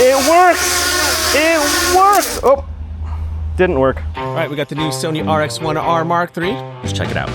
It works! It works! Oh, didn't work. All right, we got the new Sony RX1R Mark III. Let's check it out.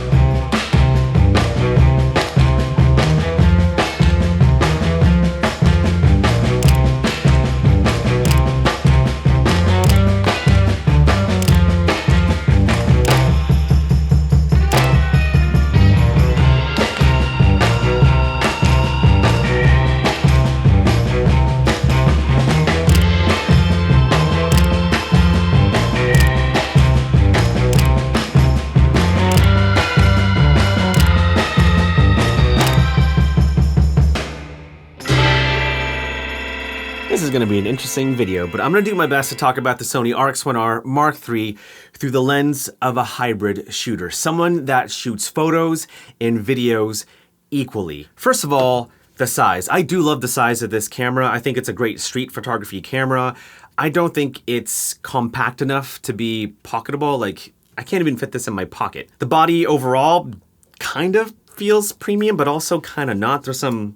This is going to be an interesting video, but I'm going to do my best to talk about the Sony RX1R Mark III through the lens of a hybrid shooter, someone that shoots photos and videos equally. First of all, the size. I do love the size of this camera. I think it's a great street photography camera. I don't think it's compact enough to be pocketable. Like, I can't even fit this in my pocket. The body overall kind of feels premium, but also kind of not. There's some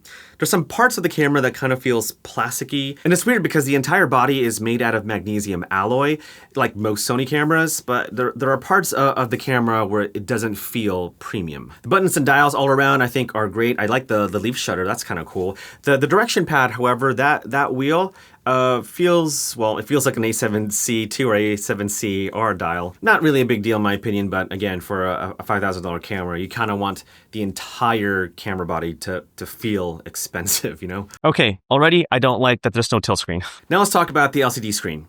parts of the camera that kind of feels plasticky. And it's weird because the entire body is made out of magnesium alloy, like most Sony cameras, but there are parts of the camera where it doesn't feel premium. The buttons and dials all around I think are great. I like the leaf shutter, that's kind of cool. The direction pad, however, that wheel, feels like an A7C2 or A7CR dial. Not really a big deal in my opinion, but again, for a $5,000 camera, you kind of want the entire camera body to feel expensive, you know? Okay, already I don't like that there's no tilt screen. Now let's talk about the LCD screen.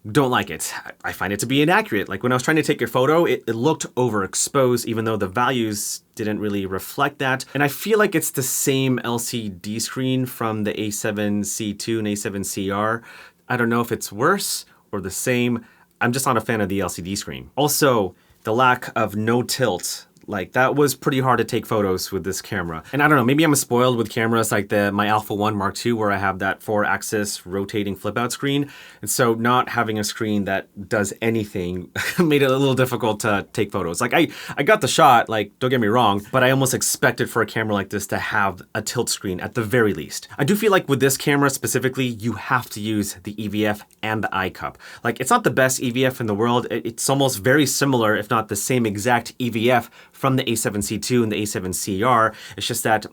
Don't like it. I find it to be inaccurate. Like when I was trying to take a photo, it looked overexposed even though the values didn't really reflect that. And I feel like it's the same LCD screen from the A7C2 and A7CR. I don't know if it's worse or the same. I'm just not a fan of the LCD screen. Also, the lack of no tilt. Like that was pretty hard to take photos with this camera. And I don't know, maybe I'm spoiled with cameras like my Alpha 1 Mark II where I have that 4-axis rotating flip out screen. And so not having a screen that does anything made it a little difficult to take photos. Like I got the shot, like don't get me wrong, but I almost expected for a camera like this to have a tilt screen at the very least. I do feel like with this camera specifically, you have to use the EVF and the eye cup. Like it's not the best EVF in the world. It's almost very similar, if not the same exact EVF from the A7C2 and the A7CR. It's just that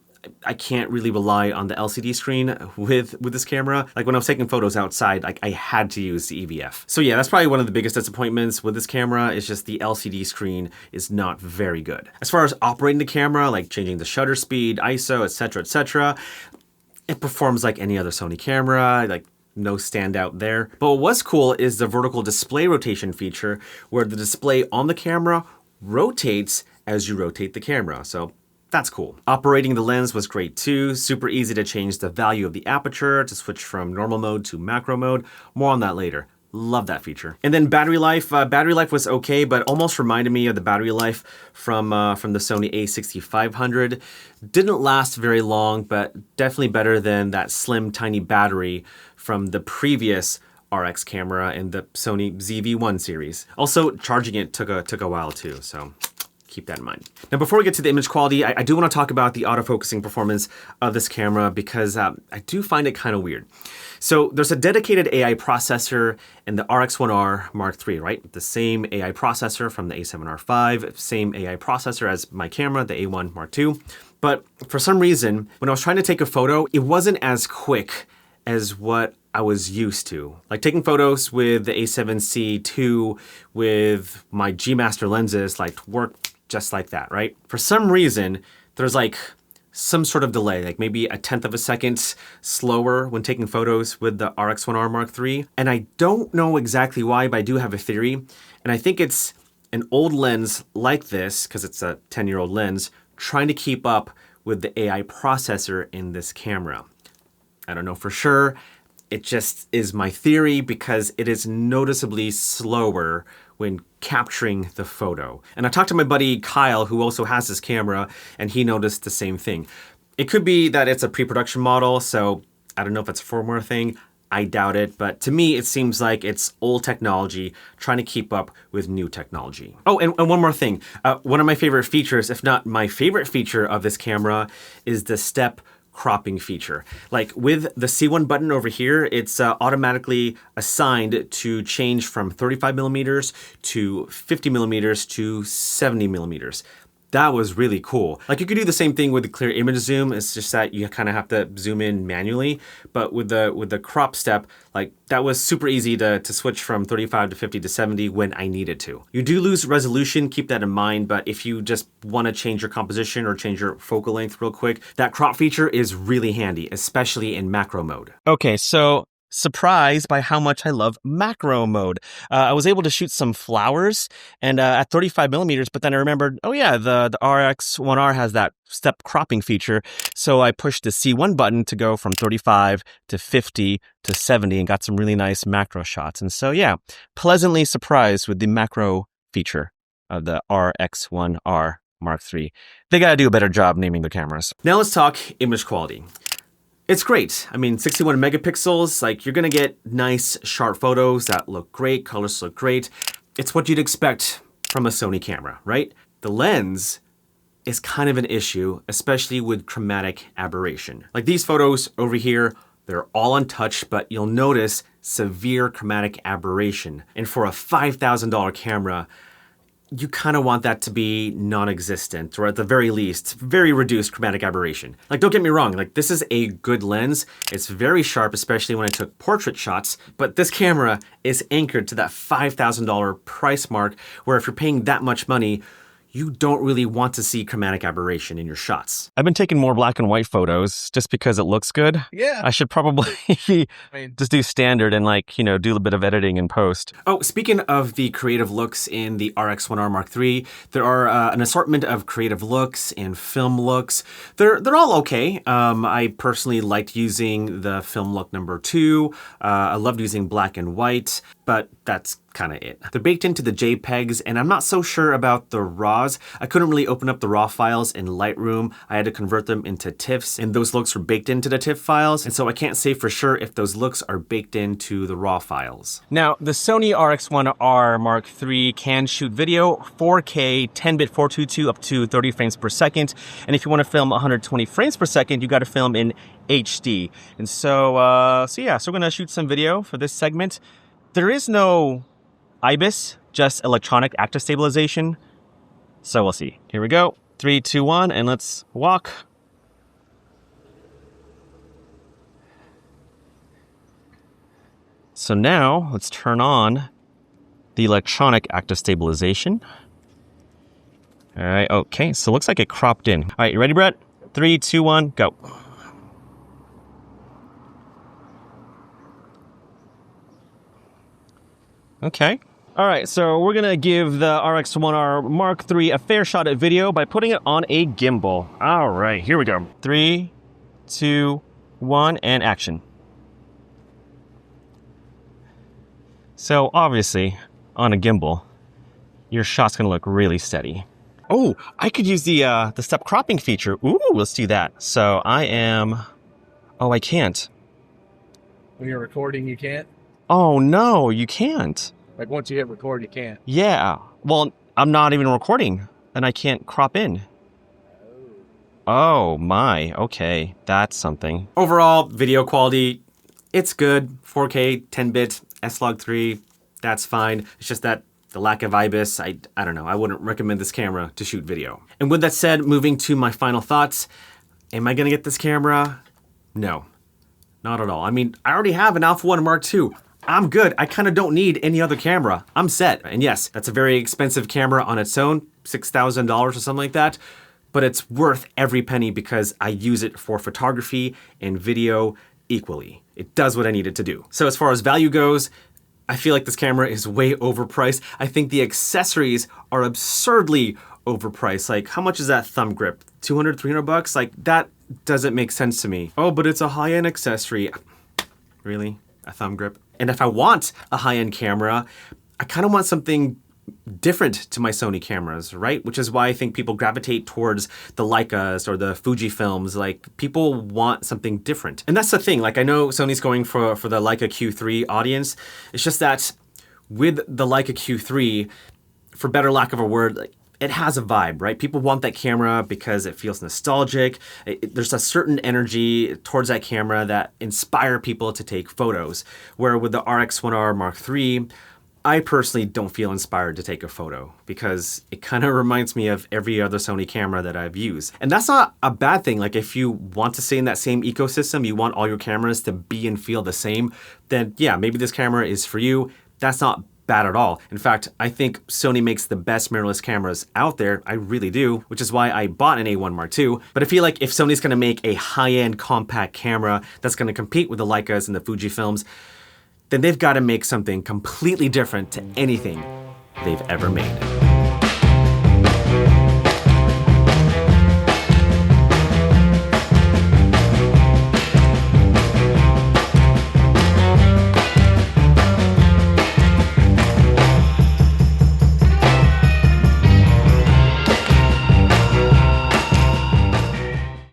I can't really rely on the LCD screen with this camera. Like when I was taking photos outside, like I had to use the EVF. So yeah, that's probably one of the biggest disappointments with this camera is just the LCD screen is not very good. As far as operating the camera, like changing the shutter speed, ISO, etc., it performs like any other Sony camera, like no standout there. But what was cool is the vertical display rotation feature where the display on the camera rotates as you rotate the camera. So that's cool. Operating the lens was great too. Super easy to change the value of the aperture, to switch from normal mode to macro mode. More on that later. Love that feature. And then battery life. Battery life was okay, but almost reminded me of the battery life from the Sony a6500. Didn't last very long, but definitely better than that slim, tiny battery from the previous RX camera in the Sony ZV-1 series. Also, charging it took a while too, so keep that in mind. Now, before we get to the image quality, I do want to talk about the autofocusing performance of this camera because I do find it kind of weird. So there's a dedicated AI processor in the RX1R Mark III, right? The same AI processor from the A7R5, same AI processor as my camera, the A1 Mark II. But for some reason, when I was trying to take a photo, it wasn't as quick as what I was used to. Like taking photos with the A7C2 with my G Master lenses, like worked just like that, right? For some reason, there's like some sort of delay, like maybe 1/10 of a second slower when taking photos with the RX1R Mark III. And I don't know exactly why, but I do have a theory. And I think it's an old lens like this, because it's a 10-year-old lens, trying to keep up with the AI processor in this camera. I don't know for sure. It just is my theory because it is noticeably slower when capturing the photo. And I talked to my buddy Kyle, who also has this camera, and he noticed the same thing. It could be that it's a pre-production model, so I don't know if it's a firmware thing. I doubt it, but to me, it seems like it's old technology trying to keep up with new technology. Oh, and one more thing. One of my favorite features, if not my favorite feature of this camera, is the step cropping feature. Like with the C1 button over here, it's automatically assigned to change from 35 millimeters to 50 millimeters to 70 millimeters. That was really cool. Like you could do the same thing with the clear image zoom. It's just that you kind of have to zoom in manually. But with the crop step, like that was super easy to switch from 35 to 50 to 70 when I needed to. You do lose resolution, keep that in mind. But if you just want to change your composition or change your focal length real quick, that crop feature is really handy, especially in macro mode. Okay, so surprised by how much I love macro mode. I was able to shoot some flowers and at 35 millimeters, but then I remembered, oh yeah, the RX1R has that step cropping feature. So I pushed the C1 button to go from 35 to 50 to 70 and got some really nice macro shots. And so yeah, pleasantly surprised with the macro feature of the RX1R Mark III. They gotta do a better job naming their cameras. Now let's talk image quality. It's great. I mean, 61 megapixels, like you're gonna get nice, sharp photos that look great, colors look great. It's what you'd expect from a Sony camera, right? The lens is kind of an issue, especially with chromatic aberration. Like these photos over here, they're all untouched, but you'll notice severe chromatic aberration. And for a $5,000 camera, you kind of want that to be non-existent, or at the very least, very reduced chromatic aberration. Like, don't get me wrong, like this is a good lens. It's very sharp, especially when I took portrait shots, but this camera is anchored to that $5,000 price mark, where if you're paying that much money, you don't really want to see chromatic aberration in your shots. I've been taking more black and white photos just because it looks good. Yeah. I should probably just do standard and like, do a little bit of editing in post. Oh, speaking of the creative looks in the RX1R Mark III, there are an assortment of creative looks and film looks. They're all okay. I personally liked using the film look number 2. I loved using black and white, but that's kind of it. They're baked into the JPEGs, and I'm not so sure about the RAWs. I couldn't really open up the RAW files in Lightroom. I had to convert them into TIFFs, and those looks were baked into the TIFF files, and so I can't say for sure if those looks are baked into the RAW files. Now, the Sony RX1R Mark III can shoot video 4K 10-bit 422 up to 30 frames per second, and if you want to film 120 frames per second, you got to film in HD. And so we're gonna shoot some video for this segment. There is no IBIS, just electronic active stabilization. So we'll see. Here we go. 3, 2, 1, and let's walk. So now let's turn on the electronic active stabilization. All right, okay, so it looks like it cropped in. All right, you ready, Brett? 3, 2, 1, go. Okay. All right, so we're gonna give the RX1R Mark III a fair shot at video by putting it on a gimbal. All right, here we go. 3, 2, 1, and action. So obviously, on a gimbal, your shot's gonna look really steady. Oh, I could use the step cropping feature. Ooh, let's do that. So I can't. When you're recording, you can't. Oh no, you can't. Like once you hit record, you can't. Yeah. Well, I'm not even recording and I can't crop in. Oh my, okay. That's something. Overall, video quality, it's good. 4K, 10-bit, S-Log3, that's fine. It's just that the lack of IBIS, I don't know. I wouldn't recommend this camera to shoot video. And with that said, moving to my final thoughts, am I gonna get this camera? No, not at all. I mean, I already have an Alpha 1 Mark II. I'm good. I kind of don't need any other camera. I'm set. And yes, that's a very expensive camera on its own, $6,000 or something like that, but it's worth every penny because I use it for photography and video equally. It does what I need it to do. So as far as value goes, I feel like this camera is way overpriced. I think the accessories are absurdly overpriced. Like, how much is that thumb grip? 200, 300 bucks? Like, that doesn't make sense to me. Oh, but it's a high-end accessory. Really? A thumb grip? And if I want a high-end camera, I kind of want something different to my Sony cameras, right? Which is why I think people gravitate towards the Leicas or the Fujifilms. Like, people want something different. And that's the thing. Like, I know Sony's going for the Leica Q3 audience. It's just that with the Leica Q3, for better lack of a word, like, it has a vibe, right? People want that camera because it feels nostalgic. There's a certain energy towards that camera that inspire people to take photos. Where with the RX1R Mark III, I personally don't feel inspired to take a photo because it kind of reminds me of every other Sony camera that I've used. And that's not a bad thing. Like if you want to stay in that same ecosystem, you want all your cameras to be and feel the same, then yeah, maybe this camera is for you. That's not bad at all. In fact, I think Sony makes the best mirrorless cameras out there. I really do, which is why I bought an A1 Mark II. But I feel like if Sony's gonna make a high-end compact camera that's gonna compete with the Leicas and the Fujifilms, then they've got to make something completely different to anything they've ever made.